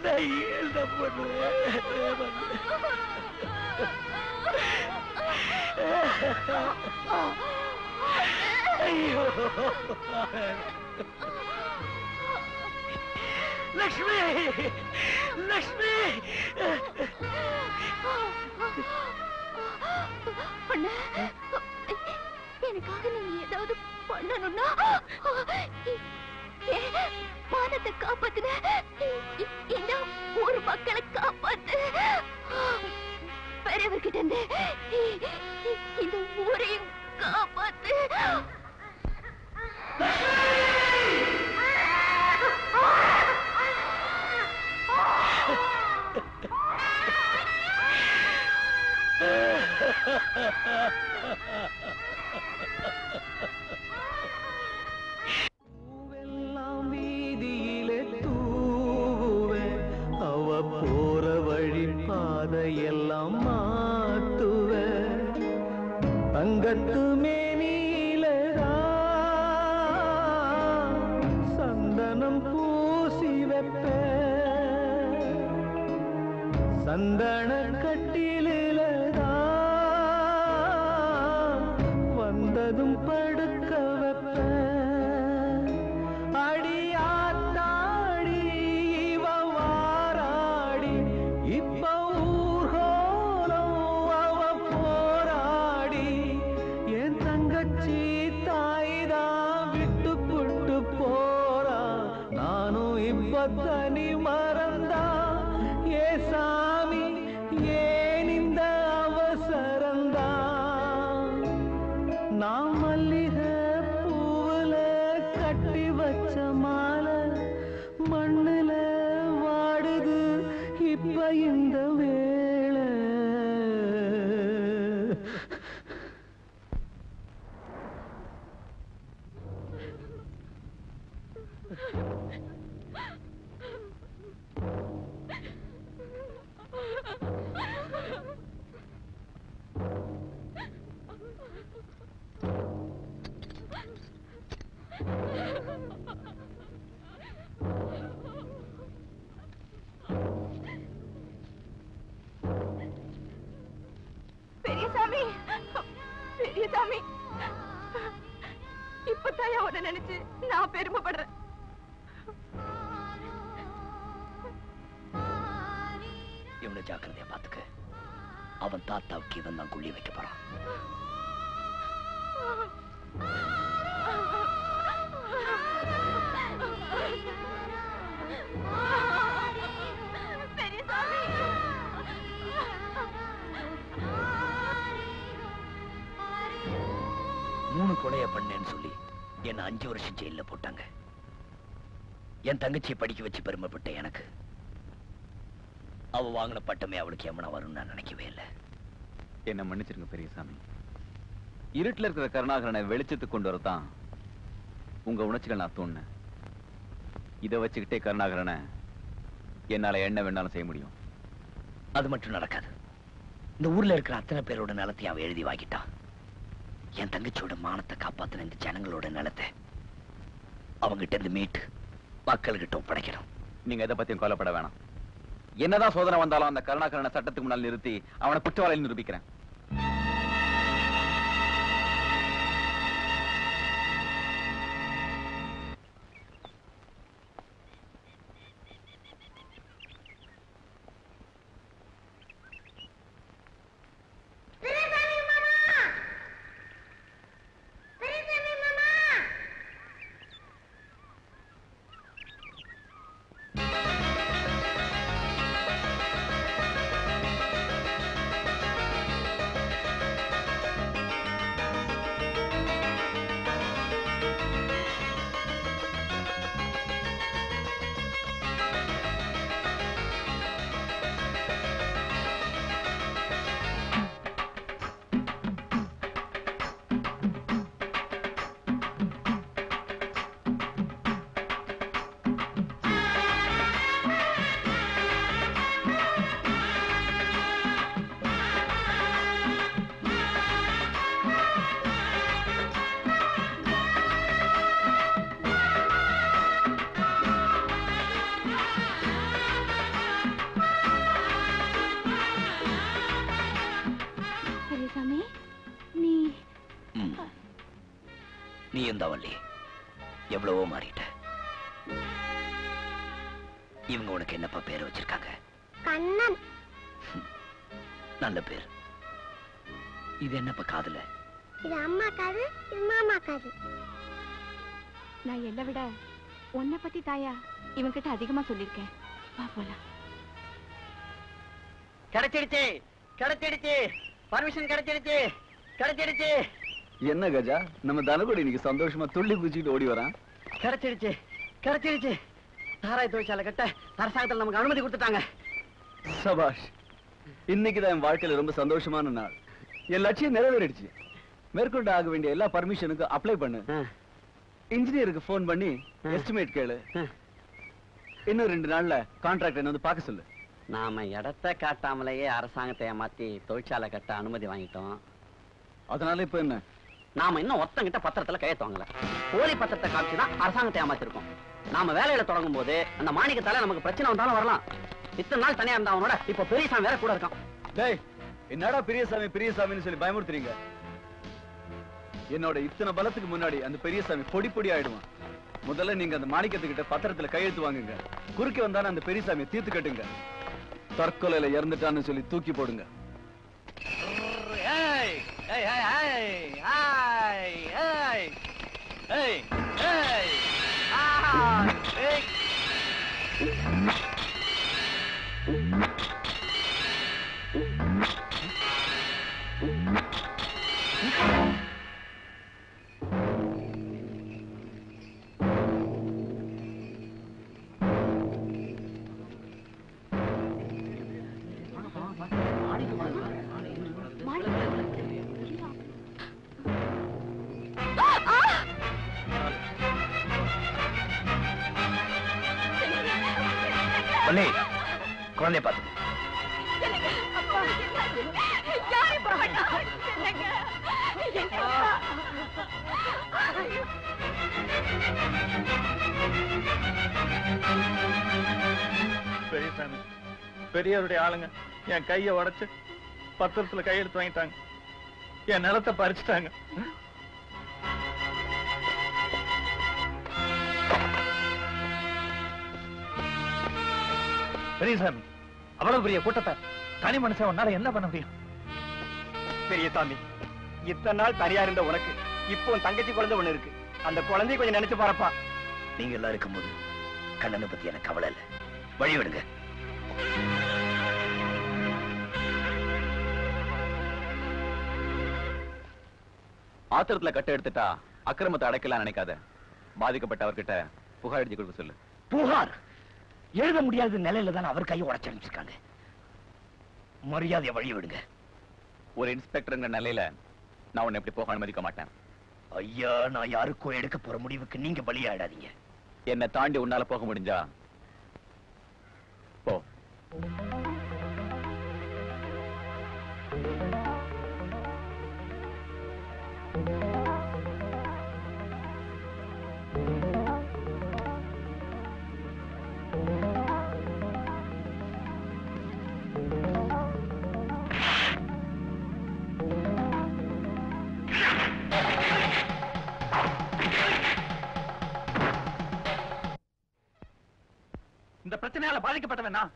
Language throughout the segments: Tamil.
நான் என்ன பண்ணுவேன்? ஐயோ லக்ஷ்மி, லக்ஷ்மி! எனக்காக நீங்க ஏதாவது பண்ணணும்னா மானத்தை காப்பாத்துன என்ன ஊர் மக்களை காப்பாத்து. பெரியவர்கிட்ட இருந்து இந்த ஊரையும் காப்பாத்து. பூவெல்லாம் வீதியிலே தூவே, அவ போற வழி பாதையெல்லாம் மாத்துவே, தங்கத்து மேனியிலதான் சந்தனம் பூசி வைப்பே, சந்தன கட்டிலதான் வந்ததும் படுக்க வைப்ப, அடியாத்தாடி இவ வாராடி, இப்ப ஊர்கோலம் அவ போராடி, என் தங்கச்சி தாய்தான் விட்டு புட்டு போறா, நானும் இப்ப தனி மறந்தா, ஏ சாமி ஏன் இந்த அவசரந்தா, நான் மல்லிகை பூவுல கட்டி வச்ச மாலை மண்ணுல வாடுது இப்ப இந்த வேளை. பெரியசாமி, பெரியசாமி, இப்பதான் அவனை நினைச்சு நான் பெருமைப்படுறேன். இவனை ஜாக்கிரதையா பாத்துக்க. அவன் தாத்தாவுக்கு இவன் தான் குள்ளி வைக்க போறான். பெரியசாமி, மூணு கொலைய பண்ணேன்னு சொல்லி என்ன 5 வருஷம் ஜெயில போட்டாங்க. என் தங்கச்சியை படிக்க வச்சு பெருமைப்பட்ட எனக்கு அவ வாங்கின பட்டமே அவளுக்கு எமனா வரும்னு நான் நினைக்கவே இல்லை. என்ன மன்னிச்சிருங்க பெரியசாமி. இருட்டுல இருக்கிற கருணாகரனை வெளிச்சத்துக்கு கொண்டு வரதான் உங்க உணர்ச்சிகள் நான் தோணுனேன். இதை வச்சுக்கிட்டே கருணாகரனை என்னால என்ன வேணாலும் செய்ய முடியும். அது மட்டும் நடக்காது. இந்த ஊர்ல இருக்கிற அத்தனை பேரோட நிலத்தையும் அவன் எழுதி வாங்கிட்டான். என் தங்கச்சியோட மானத்தை காப்பாத்தின இந்த ஜனங்களோட நிலத்தை அவங்கிட்ட இருந்து மீட்டு மக்கள்கிட்ட ஒப்படைக்கணும். நீங்க எதை பத்தியும் கவலைப்பட வேணாம். என்னதான் சோதனை வந்தாலும் அந்த கருணாகரனை சட்டத்துக்கு முன்னால் நிறுத்தி அவனை குற்றவாளியில் நிரூபிக்கிறேன். பெரியசாமி நீ நீ எந்த வள்ளி எவ்வளவோ மாறிட்ட. இவங்க உனக்கு என்னப்பா பேர் வச்சிருக்காங்க? கண்ணன். நல்ல பேர். இது என்னப்பா காதுல? இது அம்மா காது, இது மாமா காது. நான் எல்லை விட உன்னை பத்தி தாயா இவன்கிட்ட அதிகமா சொல்லிருக்கேன். வா போலாம். கிடைச்சிடுச்சு கிடைச்சிடுச்சு, பர்மிஷன் கிடைச்சிடுச்சு கிடைச்சிடுச்சு. என்ன கஜா, நம்ம தனகுடி இன்னைக்கு சந்தோஷமா துள்ளி குதிச்சுட்டு ஓடி வரான். கிடைச்சிடுச்சு கிடைச்சிடுச்சு. சாராய தொழிற்சாலை கட்ட அரசாங்கத்தில் நமக்கு அனுமதி கொடுத்துட்டாங்க. சபாஷ், இன்னைக்குதான் என் வாழ்க்கையில ரொம்ப சந்தோஷமான நாள். என் லட்சியம் நிறைவேறிடுச்சு. மேற்கொண்டு ஆக வேண்டிய எல்லா பர்மிஷனுக்கும் அப்ளை பண்ணு. இன்ஜினியருக்கு போன் பண்ணி எஸ்டிமேட் கேளு. இன்னும் 2 நாள்ல கான்ட்ராக்ட் என்ன வந்து பார்க்க சொல்லு. நாம இடத்தை காட்டாமலேயே அரசாங்கத்தை ஏமாத்தி தொழிற்சாலை கட்ட அனுமதி வாங்கிட்டோம். அதனால இப்ப என்ன? நாம இன்னும் ஒருத்தங்கிட்ட பத்திரத்துல கையெழுத்து வாங்கல. போலி பத்திரத்தை காமிச்சுதான் அரசாங்கத்தை ஏமாத்திருக்கோம். நாம வேலையில தொடங்கும் போது அந்த மாணிக்கத்தால நமக்கு பிரச்சனை வந்தாலும் வரலாம். இத்தனை நாள் தனியா இருந்தா அவனோட இப்ப பெரியசாமி வேற கூட இருக்கான். டேய், என்னடா பெரியசாமி பெரியசாமின்னு சொல்லி பயமுறுத்துறீங்க? என்னோட இத்தனை பலத்துக்கு முன்னாடி அந்த பெரியசாமி பொடி பொடி ஆயிடுவான். முதல்ல நீங்க அந்த மாணிக்கத்துக்கிட்ட பத்திரத்துல கையெழுத்து வாங்குங்க. குறுக்கி வந்தாலும் அந்த பெரியசாமியை தீர்த்து கட்டுங்க. தற்கொலையில இறந்துட்டான்னு சொல்லி தூக்கி போடுங்க. வள்ளி, குழந்தைய பார்த்து. பெரியசாமி, பெரியவருடைய ஆளுங்க என் கையை உடைச்சு பத்திரத்துல கையெழுத்து வாங்கிட்டாங்க. என் நிலத்தை பறிச்சுட்டாங்க. பெரியசாமி, அவ்வளவு பெரிய கூட்டத்தை தனி மனுஷன் உன்னால என்ன பண்ண முடியும்? பெரியசாமி, இத்தனை நாள் தனியா இருந்த உனக்கு இப்போ தங்கச்சி குழந்தை ஒண்ணு இருக்கு. அந்த குழந்தைய கொஞ்சம் நினைச்சு பாருப்பா. நீங்க எல்லாம் இருக்கும்போது கண்ணனை பத்தி எனக்கு கவலை இல்லை. வழி விடுங்க. ஆத்திரத்துல கட்ட எடுத்துட்டா அக்கிரமத்தை அடைக்கலாம் நினைக்காத. பாதிக்கப்பட்டவர்கிட்ட புகார் எழுதி கொடுக்க சொல்லு. புகார் எழுத முடியாத நிலையில தான் அவர் கையை உடைச்சு அனுப்பிச்சிருக்காங்க. மரியாதையை வழி விடுங்க. ஒரு இன்ஸ்பெக்டர்ங்கிற நிலையில நான் உன்னை எப்படி போக அனுமதிக்க மாட்டேன். ஐயா, நான் யாருக்கும் எடுக்க போற முடிவுக்கு நீங்க பலியாடாதீங்க. என்னை தாண்டி உன்னால போக முடிஞ்சா போ. இந்த பிரச்சனையால பாதிக்கப்பட்டவன் நான்.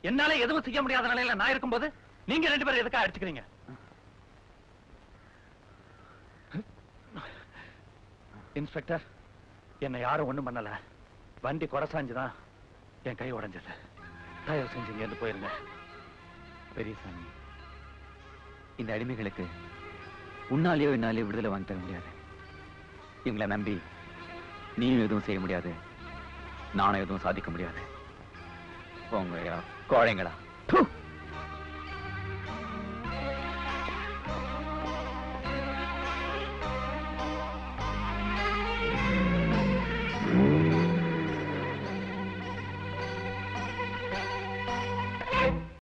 என்னால எதுவும் செய்ய முடியாத நிலையில நான் இருக்கும்போது நீங்க 2 பேரும் எதுக்காக அடிச்சுக்கிறீங்க? இன்ஸ்பெக்டர், என்னை யாரும் ஒண்ணும் பண்ணல. வண்டி கொடசாஞ்சுதான் என் கை உடைஞ்சது. தயவு செஞ்சு இங்க இருந்து போயிருங்க. பெரியசாமி, இந்த அடிமைகளுக்கு உன்னாலேயோ என்னாலேயோ விடுதலை வாங்கி தர முடியாது. இவங்களை நம்பி நீயும் எதுவும் செய்ய முடியாது, நானும் எதுவும் சாதிக்க முடியாது. போங்க கோழைங்களா.